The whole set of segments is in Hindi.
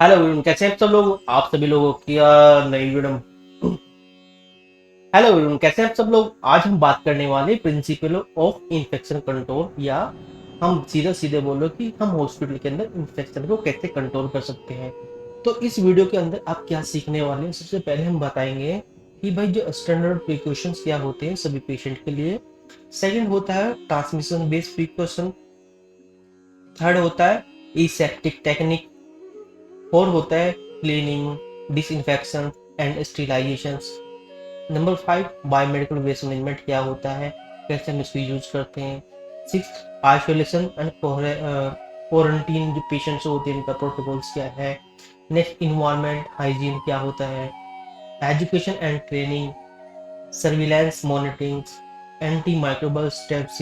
हेलो एवरीवन, कैसे हैं आप सब लोग। आप सभी लोगों की नई वीडियो। हेलो एवरीवन, कैसे हैं आप सब लोग। आज हम बात करने वाले प्रिंसिपल ऑफ इन्फेक्शन कंट्रोल, या हम सीधा सीधे बोलो कि हम हॉस्पिटल के अंदर इन्फेक्शन को कैसे कंट्रोल कर सकते हैं। तो इस वीडियो के अंदर आप क्या सीखने वाले हैं, सबसे पहले हम बताएंगे कि भाई जो स्टैंडर्ड प्रिकॉशंस क्या होते हैं सभी पेशेंट के लिए। सेकंड होता है ट्रांसमिशन बेस्ड प्रिकॉशन। थर्ड होता है एसेप्टिक टेक्निक। फोर होता है cleaning, disinfection and sterilization. Number 5 biomedical waste management क्या होता है, कैसे हम इसको यूज करते हैं। सिक्स आइसोलेशन एंड क्वारंटीन, जो पेशेंट्स होते हैं उनका प्रोटोकॉल्स क्या है। नेक्स्ट इन्वायरमेंट हाइजीन क्या होता है। Education and training, surveillance monitoring, anti microbial steps,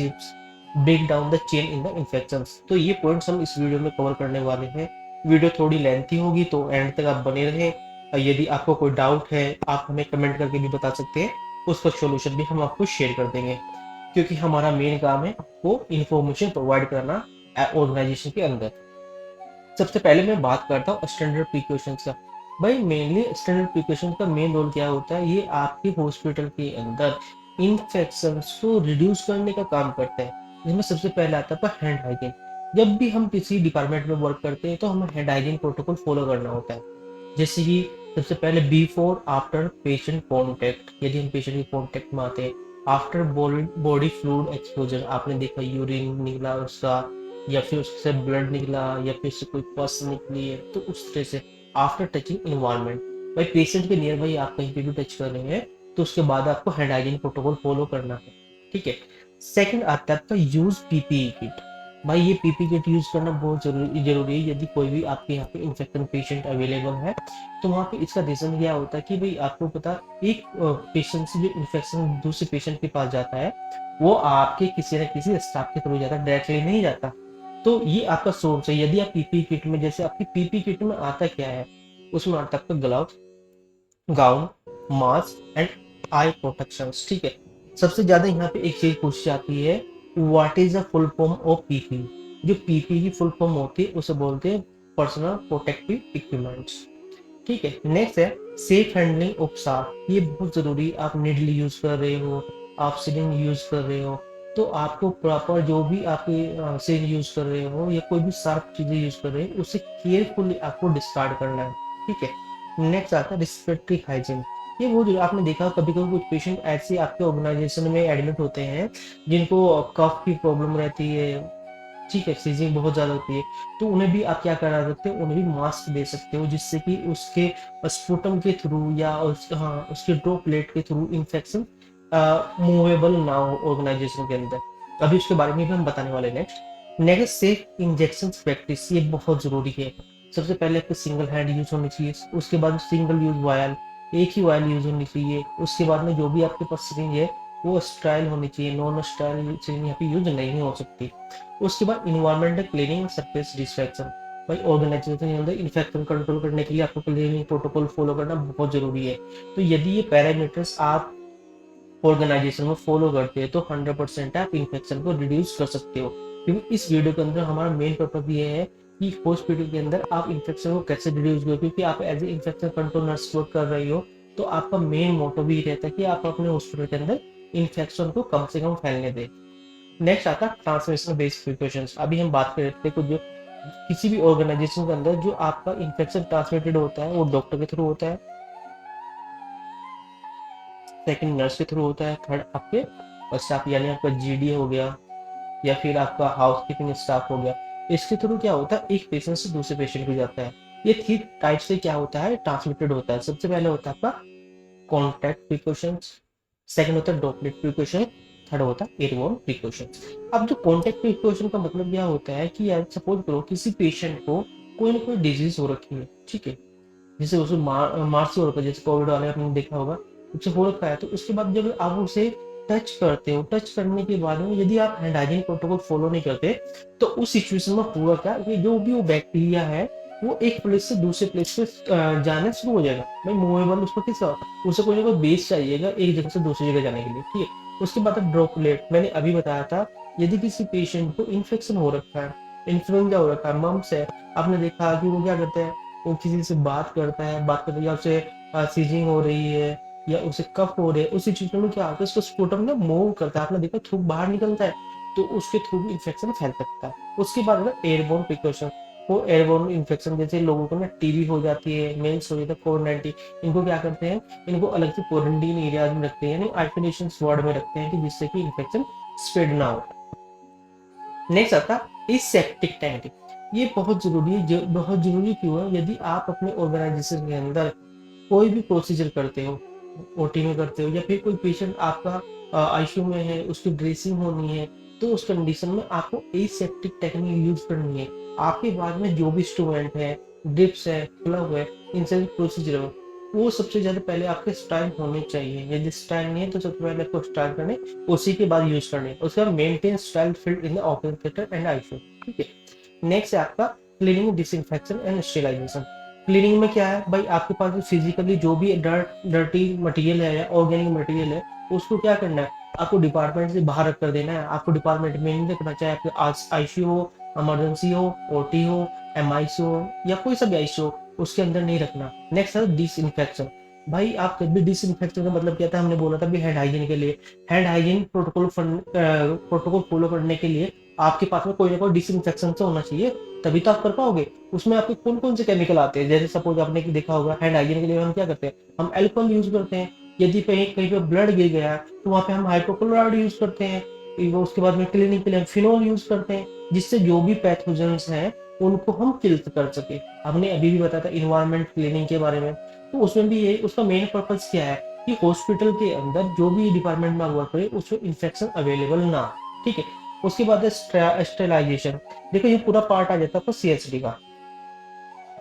break down the chain in the infections. तो ये पॉइंट्स हम इस वीडियो में कवर करने वाले हैं। वीडियो थोड़ी लेंथी होगी तो एंड तक आप बने रहें। और यदि आपको कोई डाउट है आप हमें कमेंट करके भी बता सकते हैं, उसका सॉल्यूशन भी हम आपको शेयर कर देंगे, क्योंकि हमारा मेन काम है आपको इन्फॉर्मेशन प्रोवाइड करना ऑर्गेनाइजेशन के अंदर। सबसे पहले मैं बात करता हूँ स्टैंडर्ड प्रिकॉशंस का। भाई मेनली स्टैंडर्ड प्रिकॉशन का मेन रोल क्या होता है, ये आपके हॉस्पिटल के अंदर इन्फेक्शन को रिड्यूस करने का काम करता है। जिसमें सबसे पहले आता है हैंड हाइजीन। जब भी हम किसी डिपार्टमेंट में वर्क करते हैं तो हमें हैंड हाइजीन प्रोटोकॉल फॉलो करना होता है। जैसे कि सबसे पहले बिफोर आफ्टर पेशेंट कॉन्टेक्ट, यदि हम पेशेंट के कॉन्टेक्ट में आते हैं। आफ्टर बॉडी फ्लूइड एक्सपोजर, आपने देखा यूरिन निकला उसका, या फिर उससे ब्लड निकला, या फिर उससे कोई पस निकली है, तो उस तरह से आफ्टर टचिंग इन्वायरमेंट। भाई पेशेंट के नियर बाई आप कहीं पे भी टच कर रहे हैं तो उसके बाद आपको हैंड हाइजीन प्रोटोकॉल फॉलो करना है। ठीक है। सेकंड आता है आपका यूज पीपीई किट। भाई ये पीपी किट यूज करना बहुत जरूरी है। यदि कोई भी आपके यहाँ पे इन्फेक्शन पेशेंट अवेलेबल है तो वहाँ पे इसका रीजन क्या होता है कि भाई आपको पता, एक पेशेंट से जो इन्फेक्शन दूसरे पेशेंट के पास जाता है वो आपके किसी न किसी स्टाफ के थ्रू जाता है, डायरेक्टली नहीं जाता। तो ये आपका सोर्स है। यदि आप पीपी किट में, जैसे आपकी पीपी किट में आता क्या है, उसमें आता है आपका gloves, gown, mask and I protection. ठीक है। सबसे ज्यादा यहाँ पे एक चीज पूछी जाती है, what is the full form of PP. जो पीपी की फुल फॉर्म होती है उसे बोलते हैं पर्सनल प्रोटेक्टिव इक्विपमेंट्स। ठीक है। नेक्स्ट है सेफ हैंडलिंग ऑफ साफ। ये बहुत जरूरी, आप निडल यूज कर रहे हो, आप सिरिंज यूज कर रहे हो, तो आपको प्रॉपर जो भी आपके सिरिंज यूज कर रहे हो या कोई भी शार्प चीजें यूज कर रहे हो उसे केयरफुली आपको डिस्कार्ड करना है। ठीक है। नेक्स्ट आता है रिस्पिरेटरी हाइजीन। ये वो जो आपने देखा, कभी कभी कुछ पेशेंट ऐसे आपके ऑर्गेनाइजेशन में एडमिट होते हैं जिनको कफ की प्रॉब्लम रहती है। ठीक है, सीजिंग बहुत ज्यादा होती है, तो उन्हें भी आप क्या करा सकते हो, उन्हें भी मास्क दे सकते हो, जिससे कि उसके स्पुटम के थ्रू या उसके ड्रॉपलेट के थ्रू इन्फेक्शन मूवेबल ना हो ऑर्गेनाइजेशन के अंदर। अभी उसके बारे में भी हम बताने वाले हैं। Next next safe injection practice, ये बहुत जरूरी है। सबसे पहले आपको सिंगल हैंड यूज होनी चाहिए, उसके बाद सिंगल यूज वायल, एक ही वायल यूज होनी चाहिए। उसके बाद में जो भी आपके पास सिरिंज है वो स्टाइल होनी चाहिए, नॉन स्टाइल सिरिंज यहाँ पे यूज नहीं हो सकती। उसके बाद इन्वायरमेंटल क्लीनिंग सरफेस डिसइंफेक्शन। भाई ऑर्गेनाइजेशन के अंदर इन्फेक्शन कंट्रोल करने के लिए आपको क्लीनिंग प्रोटोकॉल फॉलो करना बहुत जरूरी है। तो यदि ये पैरामीटर्स आप ऑर्गेनाइजेशन में फॉलो करते हैं तो 100% आप इन्फेक्शन को रिड्यूस कर सकते हो। क्योंकि इस वीडियो के अंदर हमारा मेन पर्पज ये है कि हॉस्पिटल के अंदर आप इन्फेक्शन को कैसे रिड्यूस करो, क्योंकि आप as a infection control nurse work कर रही हो। तो आपका मेन मोटो भी रहता है कि आप अपने हॉस्पिटल के अंदर इन्फेक्शन को कम से कम फैलने दें। नेक्स्ट आता है ट्रांसमिशन बेस्ड प्रिकॉशंस। अभी हम बात कर रहे थे कुछ जो किसी भी ऑर्गेनाइजेशन के अंदर जो आपका इन्फेक्शन ट्रांसमिटेड होता है वो डॉक्टर के थ्रू होता है, सेकंड नर्स के थ्रू होता है, थर्ड आपके स्टाफ यानी आपका जीडी हो गया, या फिर आपका हाउस कीपिंग स्टाफ हो गया। इसके थ्रू क्या होता है, एक पेशेंट से दूसरे पेशेंट को जाता है। ये तीन टाइप से क्या होता है, ट्रांसमिटेड होता है। सबसे पहले होता है आपका कॉन्टैक्ट प्रिकॉशंस, सेकंड होता है ड्रॉपलेट प्रिकॉशन, थर्ड होता है एयरबोर्न प्रिकॉशन। अब जो कॉन्टैक्ट प्रिकॉशन का मतलब क्या होता है कि यार सपोज करो किसी पेशेंट को कोई ना कोई डिजीज हो रखी है। ठीक है। जैसे उसको मार्च से हो रखा है, जैसे कोविड वाले आपने देखा होगा, उससे हो रखा है। तो उसके बाद जब आप उसे टच करते हो, टच करने के बाद में यदि आप हैंड हाइजीन प्रोटोकॉल फॉलो नहीं करते तो उस सिचुएशन में पूरा क्या कि जो भी वो बैक्टीरिया है वो एक प्लेस से दूसरे प्लेस पे जाना शुरू हो जाएगा। भाई मूवेबल उसको किस, उसे कोई ना कोई बेस चाहिएगा एक जगह से दूसरी जगह जाने के लिए। ठीक है। उसके बाद ड्रॉपलेट, मैंने अभी बताया था, यदि किसी पेशेंट को इन्फेक्शन हो रखा है, इन्फ्लुएंजा हो रखा है, मम्स है, आपने देखा कि वो क्या करते हैं, वो किसी से बात करता है, बात करते या उसे सीजिंग हो रही है या उसे कफ हो रही है, उस सिचुएशन में क्या होता है, उसका स्पुटम ना मूव करता है, आपने देखा थूक बाहर निकलता है, तो उसके थ्रू भी इन्फेक्शन फैल सकता है। उसके बाद है ना एयरबोर्न प्रिकॉशन। वो एयरबोर्न इन्फेक्शन जैसे लोगों को ना टीबी हो जाती है, मेंस हो जाता है, कोविड-19, इनको क्या करते हैं, इनको अलग से क्वारंटीन एरियाज में रखते हैं, यानी आइसोलेशन वार्ड में रखते हैं कि जिससे कि इन्फेक्शन स्प्रेड ना हो। नेक्स्ट आता है सेप्टिक टैंक। ये बहुत जरूरी है। बहुत जरूरी क्यों है? यदि आप अपने ऑर्गेनाइजेशन के अंदर कोई भी प्रोसीजर करते हो, ओटी में करते हो, या फिर कोई पेशेंट आपका आईसीयू में है, उसकी ड्रेसिंग होनी है, तो उस कंडीशन में आपको एसेप्टिक टेक्निक यूज करनी है। आपके बाद में जो भी इंस्ट्रूमेंट है, ड्रिप्स है, ग्लव है, इन सभी प्रोसीजर है, वो सबसे ज्यादा पहले आपके स्टाइल होने चाहिए। यदि स्टाइल नहीं है तो सबसे पहले आपको स्टाइल करने, उसी के बाद यूज करने, उसके बाद maintain style field in the operation theatre and ICU. ठीक है। नेक्स्ट है आपका cleaning, disinfection and sterilization. Cleaning में क्या है भाई, आपके पास फिजिकली जो भी डर्टी मटेरियल है या ऑर्गेनिक मटेरियल है, उसको क्या करना है, आपको डिपार्टमेंट से बाहर रख कर देना है। आपको डिपार्टमेंट में नहीं रखना, चाहे आपके आईसीयू हो, इमरजेंसी हो, ओटी हो, एमआईसी हो, या कोई सा भी आईसीयू हो, उसके अंदर नहीं रखना। नेक्स्ट है डिसइंफेक्शन। भाई आप जब भी डिसइंफेक्शन का मतलब क्या था, हमने बोला था भी हैंड हाइजीन के लिए। हैंड हाइजीन प्रोटोकॉल फॉलो करने के लिए आपके पास में कोई ना कोई डिसइंफेक्शन से होना चाहिए, तभी तो आप कर पाओगे। उसमें आपके कौन कौन से केमिकल आते हैं, जैसे सपोज आपने देखा होगा हैंड हाइजीन के लिए हम क्या करते हैं, हम एल्कोहल यूज करते हैं। यदि कहीं कहीं पे ब्लड गिर गया तो वहां पे हम हाइड्रोक्लोराइड यूज करते हैं। वो उसके बाद में क्लीनिंग के लिए हम फिनोल यूज करते हैं, जिससे जो भी पैथोजेंस हैं उनको हम किल कर सके। हमने अभी भी बताया था इन्वायरमेंट क्लीनिंग के बारे में, तो उसमें भी ये उसका मेन पर्पज क्या है कि हॉस्पिटल के अंदर जो भी डिपार्टमेंट में वर्क करे उसमें इंफेक्शन अवेलेबल ना हो। ठीक है। उसके बाद है स्टेलाइजेशन। देखो ये पूरा पार्ट आ जाता है आपको सीएसडी का।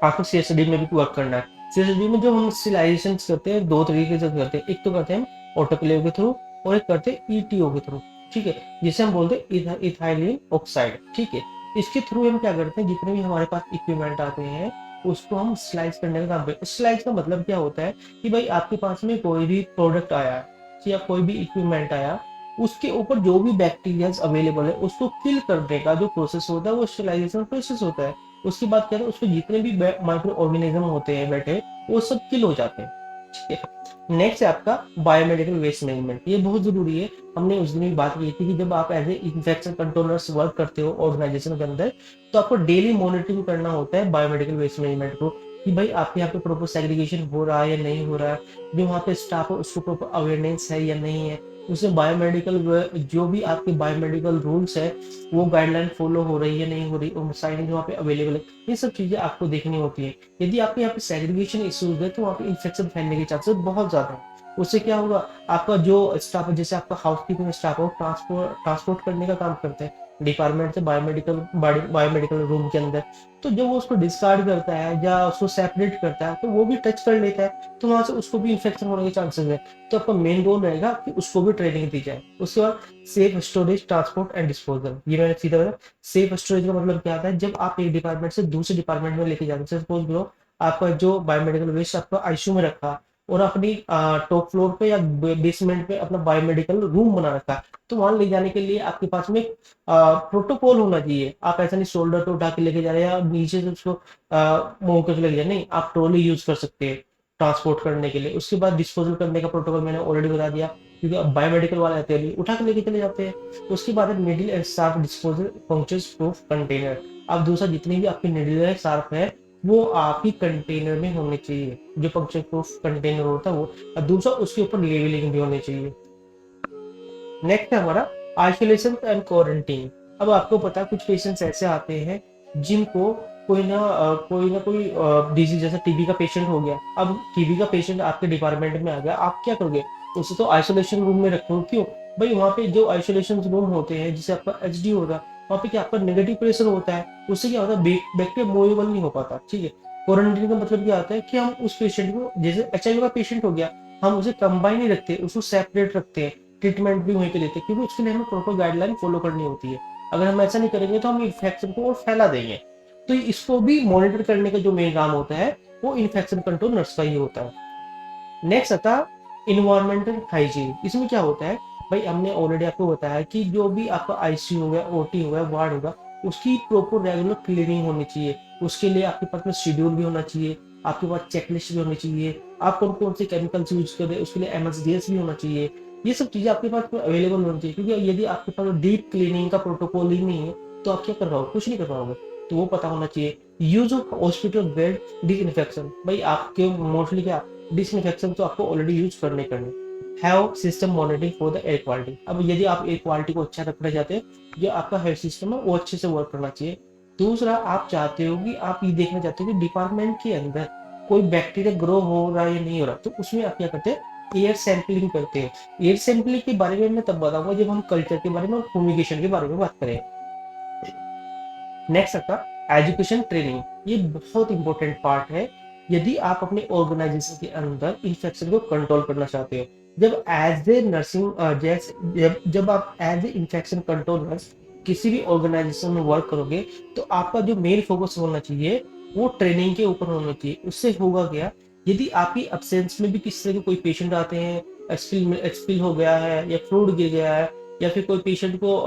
आपको सीएसडी में भी वर्क करना है। सीएसडी में जो हम स्टेलाइजेशन करते हैं, दो तरीके से करते हैं। एक तो करते हैं हम ऑटोक्लेव के थ्रू, और एक करते हैं ईटीओ के थ्रू। ठीक है। जिसे हम बोलते हैं इथाइलिन ऑक्साइड। ठीक है। इसके थ्रू हम क्या करते हैं, जितने भी हमारे पास इक्विपमेंट आते हैं उसको हम स्लाइस करने का काम करते हैं। स्लाइस का मतलब क्या होता है कि भाई आपके पास में कोई भी प्रोडक्ट आया या कोई भी इक्विपमेंट आया, उसके ऊपर जो भी बैक्टीरिया अवेलेबल है उसको किल करने का जो प्रोसेस होता है वो स्टेलाइजेशन प्रोसेस होता है। उसके बाद क्या है, उसमें जितने भी माइक्रो ऑर्गेनिज्म होते हैं बैठे, वो सब किल हो जाते हैं। ठीक है। नेक्स्ट है आपका बायोमेडिकल वेस्ट मैनेजमेंट। ये बहुत जरूरी है। हमने उस दिन भी बात की थी कि जब आप as a infection controllers work करते हो ऑर्गेनाइजेशन के अंदर, तो आपको डेली मॉनिटरिंग करना होता है बायोमेडिकल वेस्ट मैनेजमेंट को, कि भाई आपके यहाँ पे प्रॉपर सेग्रीगेशन हो रहा है या नहीं हो रहा है, जो वहाँ पे स्टाफ है उसको प्रॉपर अवेयरनेस है या नहीं है, उसमें बायोमेडिकल जो भी आपके बायोमेडिकल रूल्स है वो गाइडलाइन फॉलो हो रही है नहीं हो रही, और साइनिंग वहाँ पे अवेलेबल है, ये सब चीजें आपको देखनी होती है। यदि आपके यहाँ पे सेग्रीगेशन इश्यूज है तो वहाँ पे इन्फेक्शन फैलने के चांसेस बहुत ज्यादा है। उससे क्या होगा, आपका जो स्टाफ है, जैसे आपका हाउसकीपिंग स्टाफ है, ट्रांसपोर्ट करने का काम करते हैं डिपार्टमेंट से बायोमेडिकल रूम के अंदर, तो जब वो उसको डिस्कार्ड करता है या उसको सेपरेट करता है तो वो भी टच कर लेता है, तो वहां से उसको भी इन्फेक्शन होने के चांसेस है। तो आपका मेन रोल रहेगा कि उसको भी ट्रेनिंग दी जाए। उसके बाद safe storage, transport and disposal. ये मैंने सीधा बताया। सेफ स्टोरेज का मतलब क्या आता है, जब आप एक डिपार्टमेंट से दूसरे डिपार्टमेंट में लेके जाते हैं, सपोज करो आपका जो बायोमेडिकल वेस्ट आपका आईसीयू में रखा और अपनी टॉप फ्लोर पे या बेसमेंट पे अपना बायोमेडिकल रूम बना रखा, तो वहां ले जाने के लिए आपके पास में प्रोटोकॉल होना चाहिए। आप ऐसा नहीं शोल्डर पे उठा के लेके जा रहे हैं या नीचे से उसको मूव करके लेके जा रहे, नहीं, आप ट्रॉली यूज कर सकते हैं ट्रांसपोर्ट करने के लिए। उसके बाद डिस्पोजल करने का प्रोटोकॉल मैंने ऑलरेडी बता दिया, क्योंकि अब बायोमेडिकल वाले आते हैं उठा के लेके चले जाते हैं। उसके बाद है needle and sharp disposal punctures proof container. अब दूसरा जितनी भी आपकी निडल है, शार्प है, वो आपकी कंटेनर में होने चाहिए, जो पंक्चर प्रूफ कंटेनर होता है वो। और दूसरा उसके ऊपर लेबलिंग भी होनी चाहिए। नेक्स्ट है हमारा आइसोलेशन एंड क्वारंटीन। अब आपको पता है कुछ पेशेंट्स ऐसे आते हैं जिनको कोई ना कोई डिजीज, जैसे टीबी का पेशेंट हो गया। अब टीबी का पेशेंट आपके डिपार्टमेंट में आ गया, आप क्या करोगे, उसे तो आइसोलेशन रूम में रखो। क्यों भाई, वहाँ पे जो आइसोलेशन रूम होते हैं, जिसे आपका एचडी होगा, वहाँ पे क्या आपका नेगेटिव प्रेशर होता है, उससे क्या होता है बैक्टीरिया मूवेबल नहीं हो पाता। ठीक है। क्वारंटीन का मतलब क्या होता है कि हम उस पेशेंट को, जैसे एचआईवी का पेशेंट हो गया, हम उसे कंबाइन नहीं रखते, उसको सेपरेट रखते हैं, ट्रीटमेंट भी वहीं पे देते हैं, क्योंकि उसके लिए हमें प्रॉपर गाइडलाइन फॉलो करनी होती है। अगर हम ऐसा नहीं करेंगे तो हम इन्फेक्शन को और फैला देंगे। तो इसको भी मॉनिटर करने का जो मेन काम होता है वो इन्फेक्शन कंट्रोल नर्स का ही होता है। नेक्स्ट आता इन्वायरमेंटल हाइजीन। इसमें क्या होता है भाई, हमने ऑलरेडी आपको बताया कि जो भी आपका आईसीयू होगा, ओटी होगा, वार्ड होगा, उसकी प्रॉपर रेगुलर क्लीनिंग होनी चाहिए। उसके लिए आपके पास में शेड्यूल भी होना चाहिए, आपके पास चेकलिस्ट भी होनी चाहिए, आप कौन कौन से केमिकल्स यूज कर रहे हैं उसके लिए एमएसडीएस भी होना चाहिए। ये सब चीजें आपके पास अवेलेबल होनी चाहिए, क्योंकि यदि आपके पास डीप क्लीनिंग का प्रोटोकॉल ही नहीं है तो आप क्या कर पाओगे, कुछ नहीं कर पाओगे। तो वो पता होना चाहिए। Use of hospital bed disinfection, भाई आपके मोस्टली क्या डिसइंफेक्शन तो आपको ऑलरेडी यूज करने करने। Have system monitoring for the air quality, अब यदि आप एयर क्वालिटी को अच्छा रखना चाहते हैं, जो आपका हेल्थ सिस्टम है वो अच्छे से वर्क करना चाहिए। दूसरा, आप चाहते हो कि आप ये देखना चाहते हो कि डिपार्टमेंट के अंदर कोई बैक्टीरिया ग्रो हो रहा है या नहीं हो रहा, तो उसमें आप क्या करते हैं, एयर सैंपलिंग करते हैं। एयर सैंपलिंग के बारे में मैं तब बताऊंगा जब हम कल्चर के बारे में और फूमिगेशन के बारे में बात करें। नेक्स्ट आपका एजुकेशन ट्रेनिंग, ये बहुत इंपॉर्टेंट पार्ट है यदि आप अपने ऑर्गेनाइजेशन के अंदर इन्फेक्शन को कंट्रोल करना चाहते हो। जब एज ए नर्सिंग जब आप as a infection control nurse किसी भी ऑर्गेनाइजेशन में वर्क करोगे, तो आपका जो मेन फोकस होना चाहिए वो ट्रेनिंग के ऊपर होना चाहिए। उससे होगा क्या, यदि आपकी अब्सेंस में भी किसी तरह के कोई पेशेंट आते हैं, एक्सपिल हो गया है या फ्लूइड गिर गया है, या फिर कोई पेशेंट को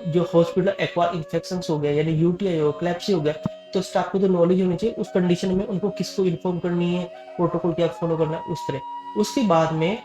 जो हॉस्पिटल एक्वायर इन्फेक्शन हो गया यानी यूटीआई हो क्लैप्सी हो गया, तो स्टाफ को तो नॉलेज होनी चाहिए उस कंडीशन में उनको किसको इन्फॉर्म करनी है, प्रोटोकॉल क्या फॉलो करना है, उस तरह। उसके बाद में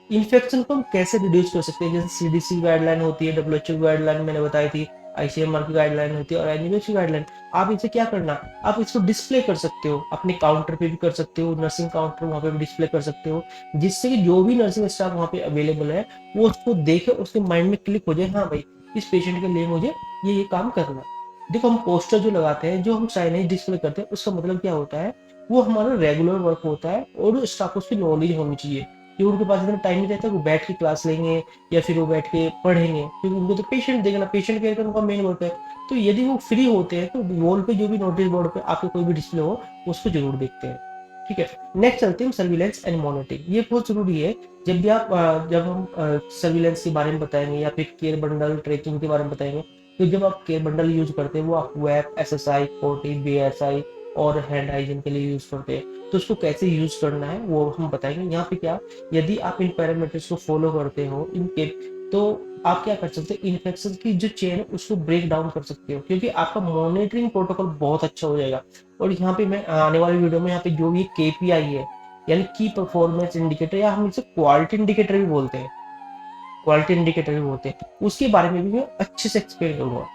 इन्फेक्शन को हम कैसे रिड्यूस कर सकते हैं, जैसे सीडीसी गाइडलाइन होती है, डब्ल्यूएचओ गाइडलाइन मैंने बताई थी, आईसीएमआर की गाइडलाइन होती है और एनईएमएच की गाइडलाइन। आप इसे क्या करना, आप इसको डिस्प्ले कर सकते हो, अपने काउंटर पे भी कर सकते हो, नर्सिंग काउंटर वहाँ पे भी डिस्प्ले कर सकते हो, जिससे कि जो भी नर्सिंग स्टाफ वहाँ पे अवेलेबल है वो उसको देखे, उसके माइंड में क्लिक हो जाए, हाँ भाई इस पेशेंट के लिए मुझे ये काम करना। देखो हम पोस्टर जो लगाते हैं, जो हम साइनेज डिस्प्ले करते हैं, उसका मतलब क्या होता है, वो हमारा रेगुलर वर्क होता है और स्टाफ को उसकी नॉलेज होनी चाहिए। कि उनके पास इतना टाइम नहीं रहता वो बैठ के क्लास लेंगे या फिर वो बैठ के पढ़ेंगे, क्योंकि उनको तो पेशेंट देखना, पेशेंट केयर करना उनका मेन वर्क है। तो यदि वो फ्री होते हैं तो वॉल पे जो भी नोटिस बोर्ड पे आपके कोई भी डिस्प्ले हो उसको जरूर देखते हैं। ठीक है, नेक्स्ट चलते हैं सर्विलेंस एंड मॉनिटरिंग। ये बहुत जरूरी है। जब भी जब हम सर्विलेंस के बारे में बताएंगे या फिर केयर बंडल ट्रैकिंग के बारे में बताएंगे, तो जब आप केयर बंडल यूज करते हैं वो आप वेब एसएसआई 40 बीएसआई और हैंड हाइजीन के लिए यूज करते हैं, तो उसको कैसे यूज करना है वो हम बताएंगे। यहाँ पे क्या, यदि आप इन पैरामीटर्स को फॉलो करते हो इनके, तो आप क्या कर सकते हैं, इन्फेक्शन की जो चेन है उसको ब्रेक डाउन कर सकते हो, क्योंकि आपका मॉनिटरिंग प्रोटोकॉल बहुत अच्छा हो जाएगा। और यहाँ पे मैं आने वाली वीडियो में यहाँ पे जो भी केपीआई है यानी की परफॉर्मेंस इंडिकेटर, या हम इसे क्वालिटी इंडिकेटर भी बोलते हैं, क्वालिटी इंडिकेटर भी बोलते हैं, उसके बारे में भी मैं अच्छे से एक्सप्लेन करूंगा।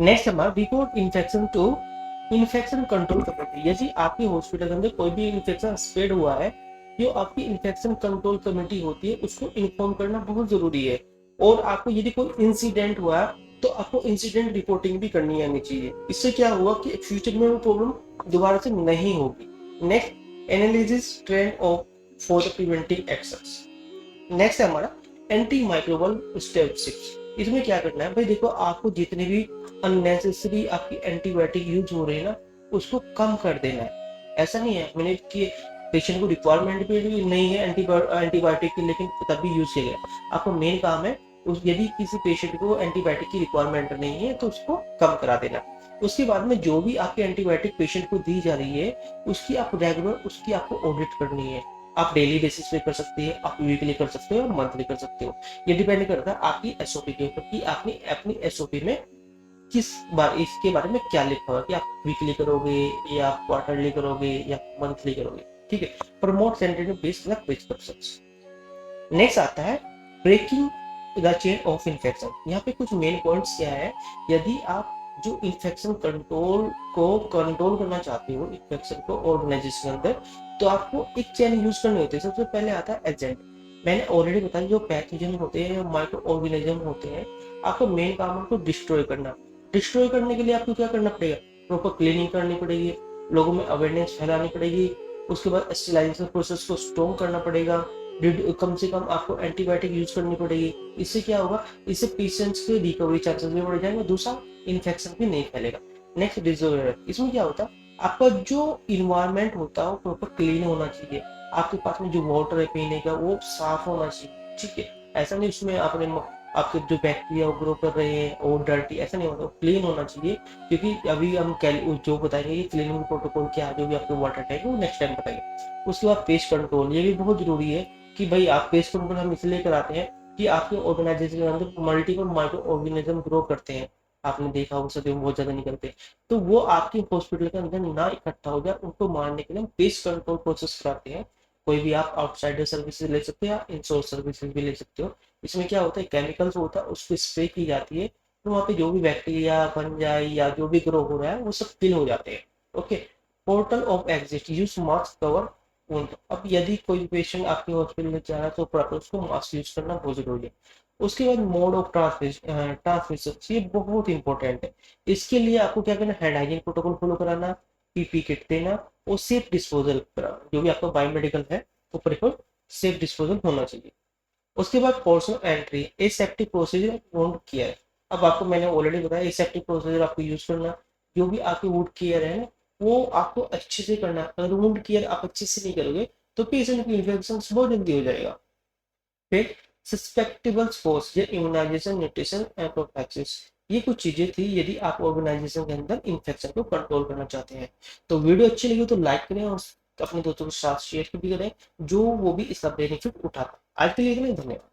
नेक्स्ट हमारा report infection to infection control committee. यदि आपके हॉस्पिटल के अंदर कोई भी इन्फेक्शन स्प्रेड हुआ है, जो आपकी इन्फेक्शन कंट्रोल कमेटी होती है उसको इन्फॉर्म करना बहुत जरूरी है। और आपको यदि कोई इंसिडेंट हुआ है तो आपको इंसिडेंट रिपोर्टिंग भी करनी आनी चाहिए। इससे क्या हुआ कि फ्यूचर में वो प्रॉब्लम दोबारा से नहीं होगी। Next, analysis trend of for the preventive actions. Next है हमारा एंटी माइक्रोबल स्टेप्स। इसमें क्या करना है भाई, देखो आपको जितने भी अननेसेसरी आपकी एंटीबायोटिक यूज हो रही है ना, उसको कम कर देना है। ऐसा नहीं है मैंने कि पेशेंट को रिक्वायरमेंट भी नहीं है एंटीबायोटिक की, लेकिन तब भी यूज किया गया। आपका मेन काम है यदि किसी पेशेंट को एंटीबायोटिक की रिक्वायरमेंट नहीं है तो उसको कम करा देना। उसके बाद में जो भी आपकी एंटीबायोटिक पेशेंट को दी जा रही है उसकी आप रेगुलर उसकी आपको ऑडिट करनी है। आप डेली बेसिस पे कर सकते हैं, आप वीकली कर सकते हो और मंथली कर सकते हो। ये डिपेंड करता है आपकी एसओपी के ऊपर कि आपने अपनी एसओपी में किस बार इसके बारे में क्या लिखा हुआ कि आप वीकली करोगे या क्वार्टरली करोगे या मंथली करोगे। ठीक है, promote sensitive based prescriptions. Next आता है breaking the chain of infection. यहाँ पे कुछ मेन पॉइंट्स क्या है, यदि आप जो इन्फेक्शन कंट्रोल करना चाहते हो इन्फेक्शन को ऑर्गेनाइजेशन के अंदर, तो आपको एक चेन यूज करनी होती है। सबसे पहले आता है एजेंट। मैंने ऑलरेडी बताया जो पैथोजन होते हैं, माइक्रो ऑर्गेनिज्म होते हैं, आपका मेन काम है उनको डिस्ट्रॉय करना। डिस्ट्रॉय करने के लिए आपको क्या करना पड़ेगा, प्रॉपर क्लीनिंग करनी पड़ेगी, लोगों में अवेयरनेस फैलानी पड़ेगी। उसके बाद स्टेरिलाइजेशन प्रोसेस को स्ट्रॉन्ग करना पड़ेगा। कम से कम आपको एंटीबायोटिक यूज करनी पड़ेगी। इससे क्या होगा, इससे पेशेंट्स के रिकवरी चांसेस भी बढ़ जाएंगे, दूसरा इन्फेक्शन भी नहीं फैलेगा। नेक्स्ट डिजोर, इसमें क्या होता है, आपका जो इन्वायरमेंट होता है वो प्रॉपर क्लीन होना चाहिए। आपके पास में जो वाटर है पीने का वो साफ होना चाहिए। ठीक है, ऐसा नहीं उसमें आपने आपके जो बैक्टीरिया ग्रो कर रहे हैं और डर्टी, ऐसा नहीं होता, क्लीन होना चाहिए। क्योंकि अभी हम जो बताएंगे ये क्लीनिंग प्रोटोकॉल क्या है, जो भी आपके वाटर टैंक है वो नेक्स्ट टाइम बताएंगे। उसके बाद पेस्ट कंट्रोल, ये भी बहुत जरूरी है कि भाई आप पेस्ट कंट्रोल हम इसलिए कराते हैं कि आपके ऑर्गेनाइजेशन के अंदर मल्टीपल माइक्रो ऑर्गेनिज्म ग्रो करते हैं। आपने देखा होगा सर्दियों में बहुत ज्यादा निकलते हैं, तो वो आपके हॉस्पिटल के अंदर ना इकट्ठा हो जाए, उनको मारने के लिए हम पेस्ट कंट्रोल प्रोसेस कराते हैं। कोई भी आप आउटसाइडर सर्विसेज ले सकते हो या इंसोर्स सर्विसेज भी ले सकते हो। इसमें क्या होता है, केमिकल्स होता है, उसको स्प्रे की जाती है, तो वहाँ पे जो भी बैक्टीरिया फंजाई या जो भी ग्रो हो रहा है वो सब किल हो जाते हैं। Okay. Portal of exit use mask cover wound. अब यदि कोई पेशेंट आपके हॉस्पिटल में जा रहा है तो प्रॉपर उसको मास्क यूज करना बहुत जरूरी है। उसके बाद मोड ऑफ ट्रांसमिशन, ये बहुत इंपॉर्टेंट है। इसके लिए आपको क्या करना, हैंड हाइजीन प्रोटोकॉल फॉलो कराना, पीपी किट देना और सेफ डिस्पोजल कराना। जो भी आपका बायोमेडिकल है वो प्रेफर सेफ डिस्पोजल होना चाहिए। उसके बाद portion entry, aseptic procedure wound care. अब आपको मैंने ऑलरेडी बताया एसेप्टिक प्रोसीजर आपको यूज करना। जो भी आपकी वुंड केयर है ना, वो आपको अच्छे से करना है। अगर वुंड केयर आप अच्छे से नहीं करोगे तो पेशेंट की इन्फेक्शन बहुत जल्दी हो जाएगा। फिर सस्पेक्टेबल स्पोर्ट्स या इम्यूनाइजेशन, न्यूट्रिशन एंड प्रोफिलैक्सिस, ये कुछ चीजें थी यदि आप ऑर्गेनाइजेशन के अंदर इन्फेक्शन को कंट्रोल करना चाहते हैं। तो वीडियो अच्छी लगी तो लाइक करें और अपने दोस्तों के साथ शेयर भी करें, जो वो भी इसका बेनिफिट उठा पाए। आज के लिए इतना ही, धन्यवाद।